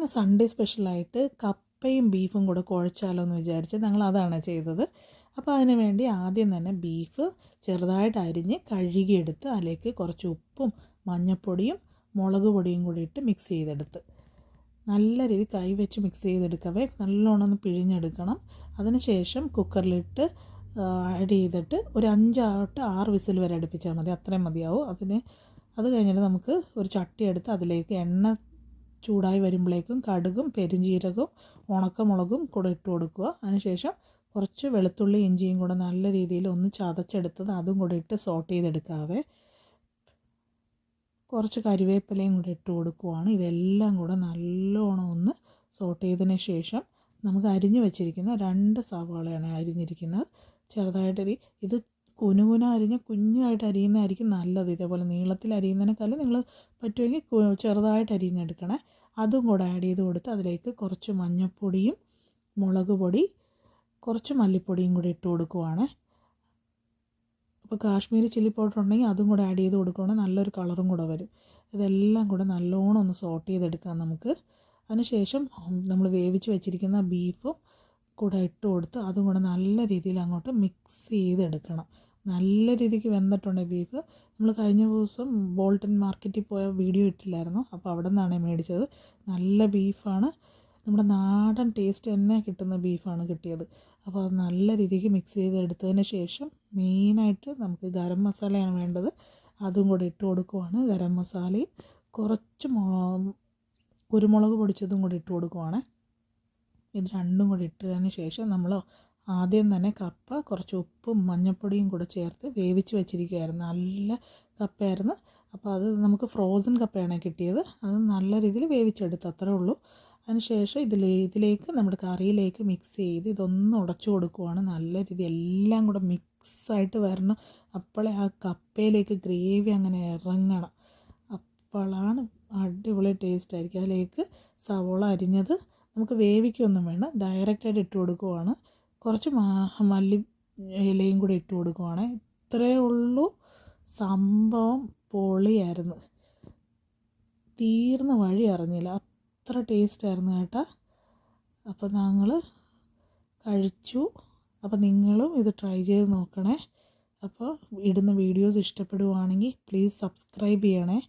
ഇന്ന് സൺഡേ സ്പെഷ്യലായിട്ട് കപ്പയും ബീഫും കൂടെ കുഴച്ചാലോ എന്ന് വിചാരിച്ച് ഞങ്ങൾ അതാണ് ചെയ്തത്. അപ്പോൾ അതിന് വേണ്ടി ആദ്യം തന്നെ ബീഫ് ചെറുതായിട്ട് അരിഞ്ഞ് കഴുകിയെടുത്ത് അതിലേക്ക് കുറച്ച് ഉപ്പും മഞ്ഞൾപ്പൊടിയും മുളക് പൊടിയും കൂടി ഇട്ട് മിക്സ് ചെയ്തെടുത്ത് നല്ല രീതിയിൽ കൈ വെച്ച് മിക്സ് ചെയ്തെടുക്കവേ നല്ലോണം ഒന്ന് പിഴിഞ്ഞെടുക്കണം. അതിനുശേഷം കുക്കറിലിട്ട് ആഡ് ചെയ്തിട്ട് ഒരു 5-6 വിസിൽ വരെ അടുപ്പിച്ചാൽ മതി, അത്രയും മതിയാവും. അത് കഴിഞ്ഞിട്ട് നമുക്ക് ഒരു ചട്ടി എടുത്ത് അതിലേക്ക് എണ്ണ ചൂടായി വരുമ്പോഴേക്കും കടുകും പെരുംജീരകവും ഉണക്കമുളകും കൂടെ ഇട്ട് കൊടുക്കുക. അതിനുശേഷം കുറച്ച് വെളുത്തുള്ളി ഇഞ്ചിയും കൂടെ നല്ല രീതിയിൽ ഒന്ന് ചതച്ചെടുത്തത് അതും കൂടെ ഇട്ട് സോട്ട് ചെയ്തെടുക്കാവേ. കുറച്ച് കരിവേപ്പിലയും കൂടെ ഇട്ട് കൊടുക്കുവാണ്. ഇതെല്ലാം കൂടെ നല്ലോണം ഒന്ന് സോട്ട് ചെയ്തതിന് ശേഷം നമുക്ക് അരിഞ്ഞു വെച്ചിരിക്കുന്ന 2 സവാളയാണ് അരിഞ്ഞിരിക്കുന്നത്. ചെറുതായിട്ട് ഇത് കുനുകുന അരിഞ്ഞ് കുഞ്ഞായിട്ട് അരിയുന്നതായിരിക്കും നല്ലത്. ഇതേപോലെ നീളത്തിൽ അരിയുന്നതിനേക്കാളും നിങ്ങൾ പറ്റുമെങ്കിൽ ചെറുതായിട്ട് അരിഞ്ഞെടുക്കണേ. അതും കൂടെ ആഡ് ചെയ്ത് കൊടുത്ത് അതിലേക്ക് കുറച്ച് മഞ്ഞൾപ്പൊടിയും മുളക് പൊടി കുറച്ച് മല്ലിപ്പൊടിയും കൂടി ഇട്ട് കൊടുക്കുവാണ്. അപ്പോൾ കാശ്മീരി ചില്ലി പൗഡർ ഉണ്ടെങ്കിൽ അതും കൂടെ ആഡ് ചെയ്ത് കൊടുക്കുകയാണെങ്കിൽ നല്ലൊരു കളറും കൂടെ വരും. ഇതെല്ലാം കൂടെ നല്ലോണം ഒന്ന് സോട്ട് ചെയ്തെടുക്കാം നമുക്ക്. അതിനുശേഷം നമ്മൾ വേവിച്ച് വെച്ചിരിക്കുന്ന ബീഫും കൂടെ ഇട്ട് കൊടുത്ത് അതും കൂടെ നല്ല രീതിയിൽ അങ്ങോട്ട് മിക്സ് ചെയ്തെടുക്കണം. നല്ല രീതിക്ക് വെന്തിട്ടുണ്ട് ബീഫ്. നമ്മൾ കഴിഞ്ഞ ദിവസം ബോൾട്ടൺ മാർക്കറ്റിൽ പോയ വീഡിയോ ഇട്ടില്ലായിരുന്നു, അപ്പോൾ അവിടെ നിന്നാണ് മേടിച്ചത്. നല്ല ബീഫാണ്, നമ്മുടെ നാടൻ ടേസ്റ്റ് തന്നെ കിട്ടുന്ന ബീഫാണ് കിട്ടിയത്. അപ്പോൾ അത് നല്ല രീതിക്ക് മിക്സ് ചെയ്തെടുത്തതിന് ശേഷം മെയിനായിട്ട് നമുക്ക് ഗരം മസാലയാണ് വേണ്ടത്. അതും കൂടെ ഇട്ട് കൊടുക്കുവാണ്. ഗരം മസാലയും കുറച്ച് കുരുമുളക് പൊടിച്ചതും കൂടി ഇട്ട് കൊടുക്കുവാണ്. ഇത് രണ്ടും കൂടി ഇട്ടതിന് ശേഷം നമ്മൾ ആദ്യം തന്നെ കപ്പ കുറച്ച് ഉപ്പും മഞ്ഞൾപ്പൊടിയും കൂടെ ചേർത്ത് വേവിച്ച് വെച്ചിരിക്കുകയായിരുന്നു. നല്ല കപ്പയായിരുന്നു. അപ്പോൾ അത് നമുക്ക് ഫ്രോസൺ കപ്പയാണ് കിട്ടിയത്. അത് നല്ല രീതിയിൽ വേവിച്ചെടുത്ത് അത്രേ ഉള്ളൂ. അതിനുശേഷം ഇതിലേക്ക് നമ്മുടെ കറിയിലേക്ക് മിക്സ് ചെയ്ത് ഇതൊന്ന് ഉടച്ചു കൊടുക്കുവാണ്. നല്ല രീതി എല്ലാം കൂടെ മിക്സായിട്ട് വരണം. അപ്പോഴേ ആ കപ്പയിലേക്ക് ഗ്രേവി അങ്ങനെ ഇറങ്ങണം. അപ്പോഴാണ് അടിപൊളി ടേസ്റ്റ് ആയിരിക്കും. അതിലേക്ക് സവോള അരിഞ്ഞത് നമുക്ക് വേവിക്കൊന്നും വേണം, ഡയറക്റ്റായിട്ട് ഇട്ട് കൊടുക്കുവാണ്. കുറച്ച് മല്ലി ഇലയും കൂടി ഇട്ട് കൊടുക്കുവാണ്. ഇത്രയേ ഉള്ളൂ. സംഭവം പൊളിയായിരുന്നു. തീർന്ന വഴി അറിഞ്ഞില്ല, അത്ര ടേസ്റ്റായിരുന്നു കേട്ടോ. അപ്പോൾ ഞങ്ങൾ കഴിച്ചു. അപ്പോൾ നിങ്ങളും ഇത് ട്രൈ ചെയ്ത് നോക്കണേ. അപ്പോൾ ഇടുന്ന വീഡിയോസ് ഇഷ്ടപ്പെടുവാണെങ്കിൽ പ്ലീസ് സബ്സ്ക്രൈബ് ചെയ്യണേ.